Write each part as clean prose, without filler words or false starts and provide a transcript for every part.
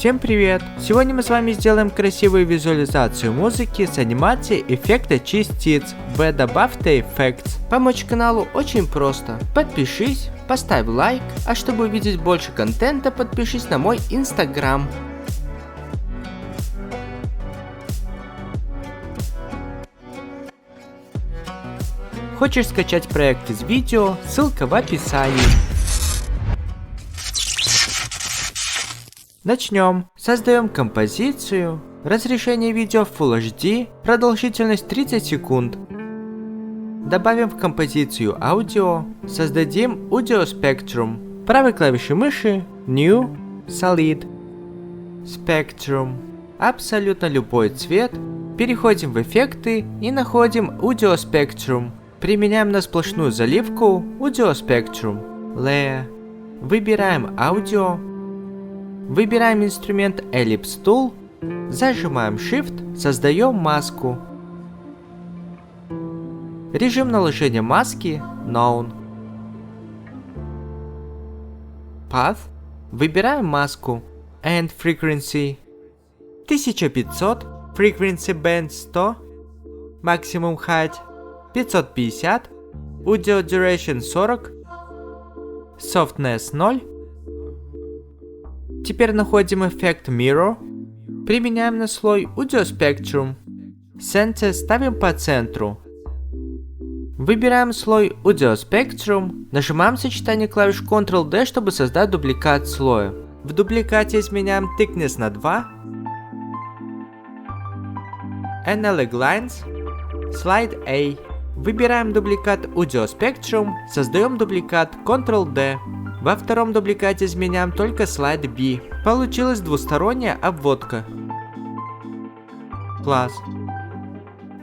Всем привет! Сегодня мы с вами сделаем красивую визуализацию музыки с анимацией эффекта частиц в Adobe After Effects. Помочь каналу очень просто. Подпишись, поставь лайк, а чтобы увидеть больше контента, подпишись на мой Instagram. Хочешь скачать проект из видео? Ссылка в описании. Начнем. Создаем композицию. Разрешение видео Full HD. Продолжительность 30 секунд. Добавим в композицию аудио. Создадим Audio Spectrum. Правой клавишей мыши New, Solid, Spectrum. Абсолютно любой цвет. Переходим в эффекты и находим Audio Spectrum. Применяем на сплошную заливку Audio Spectrum. Layer. Выбираем аудио. Выбираем инструмент Ellipse Tool, зажимаем Shift, создаем маску. Режим наложения маски Known. Path. Выбираем маску. End Frequency 1500, Frequency Band 100, Maximum Height 550, Audio Duration 40, Softness 0. Теперь находим эффект Mirror. Применяем на слой Audio Spectrum. Center ставим по центру. Выбираем слой Audio Spectrum. Нажимаем сочетание клавиш Ctrl-D, чтобы создать дубликат слоя. В дубликате изменяем Thickness на 2. Analog Lines. Slide A. Выбираем дубликат Audio Spectrum. Создаем дубликат Ctrl-D. Во втором дубликате изменяем только слайд B. Получилась двусторонняя обводка. Класс.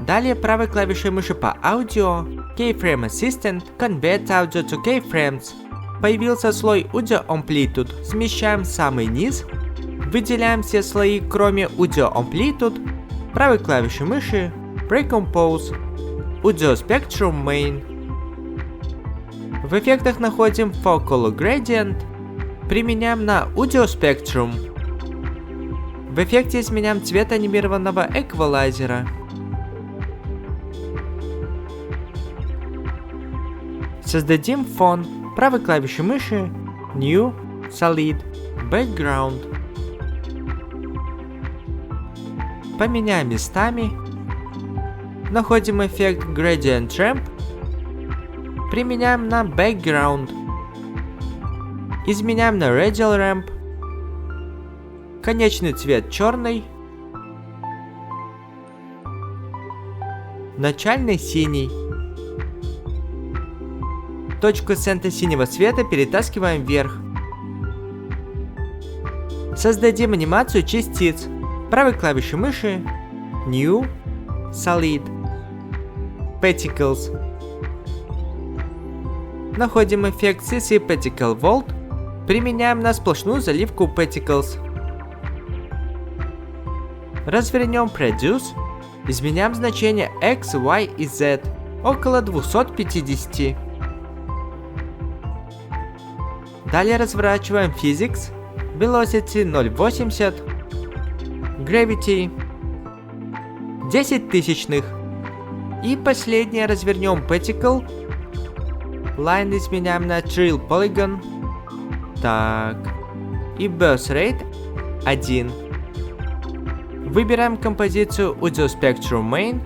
Далее правой клавишей мыши по аудио Keyframe Assistant Convert Audio to Keyframes. Появился слой Audio Amplitude. Смещаем самый низ. Выделяем все слои, кроме Audio Amplitude. Правой клавишей мыши Recompose. Audio Spectrum Main. В эффектах находим Focal Gradient. Применяем на Audio Spectrum. В эффекте изменяем цвет анимированного эквалайзера. Создадим фон. Правой клавишей мыши New, Solid, Background. Поменяем местами. Находим эффект Gradient Ramp. Применяем на Background. Изменяем на Radial Ramp. Конечный цвет черный. Начальный синий. Точку центра синего цвета перетаскиваем вверх. Создадим анимацию частиц. Правой клавишей мыши New, Solid, Particles. Находим эффект CC Particle Volt. Применяем на сплошную заливку Particles. Развернем Produce. Изменяем значение X, Y и Z. Около 250. Далее разворачиваем Physics. Velocity 0.80. Gravity 10 тысячных. И последнее развернем Particle. Line изменяем на Trill Polygon. Так. И Burst Rate 1. Выбираем композицию Audio Spectrum Main.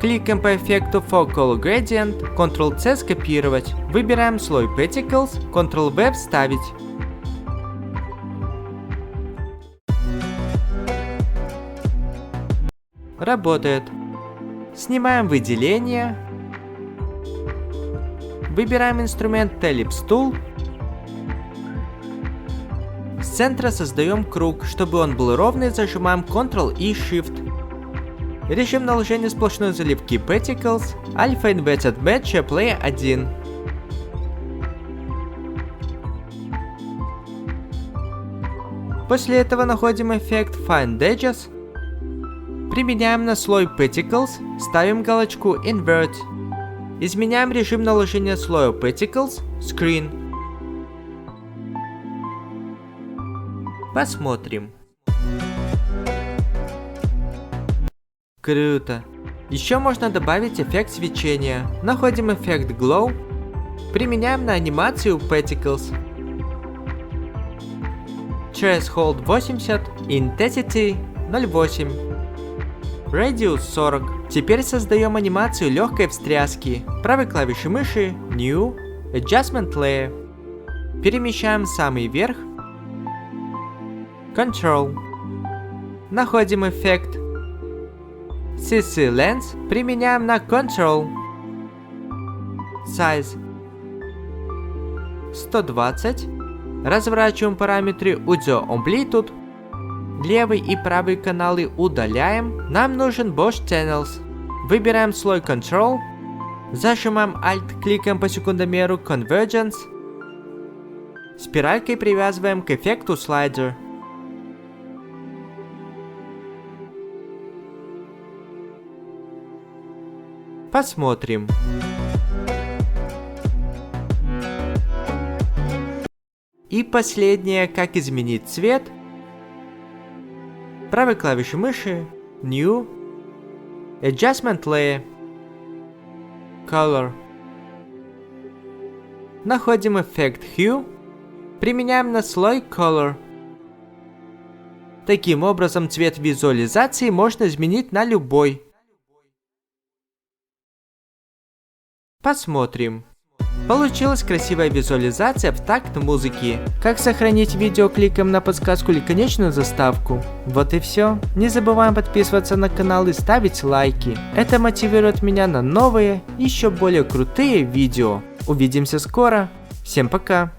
Кликаем по эффекту Focal Gradient. Ctrl-C скопировать. Выбираем слой Particles. Ctrl-V вставить. Работает. Снимаем выделение. Выбираем инструмент Ellipse Tool. С центра создаем круг. Чтобы он был ровный, зажимаем Ctrl и Shift. Режим наложения сплошной заливки Particles. Alpha Inverted Match Play 1. После этого находим эффект Find Edges. Применяем на слой Particles. Ставим галочку Invert. Изменяем режим наложения слоя Particles Screen. Посмотрим. Круто. Еще можно добавить эффект свечения. Находим эффект Glow. Применяем на анимацию Particles. Threshold 80, Intensity 0.8, Radius 40. Теперь создаем анимацию легкой встряски. Правой клавишей мыши New, Adjustment Layer. Перемещаем самый верх. Control. Находим эффект CC Lens. Применяем на Control. Size 120. Разворачиваем параметры Audio Amplitude. Левый и правый каналы удаляем. Нам нужен Bosch Channels. Выбираем слой Control. Зажимаем Alt, кликаем по секундомеру Convergence. Спиралькой привязываем к эффекту Slider. Посмотрим. И последнее, как изменить цвет. Правой клавишей мыши New, Adjustment Layer, Color. Находим эффект Hue. Применяем на слой Color. Таким образом, цвет визуализации можно изменить на любой. Посмотрим. Получилась красивая визуализация в такт музыки. Как сохранить видео, кликаем на подсказку или конечную заставку. Вот и все. Не забываем подписываться на канал и ставить лайки. Это мотивирует меня на новые, еще более крутые видео. Увидимся скоро. Всем пока.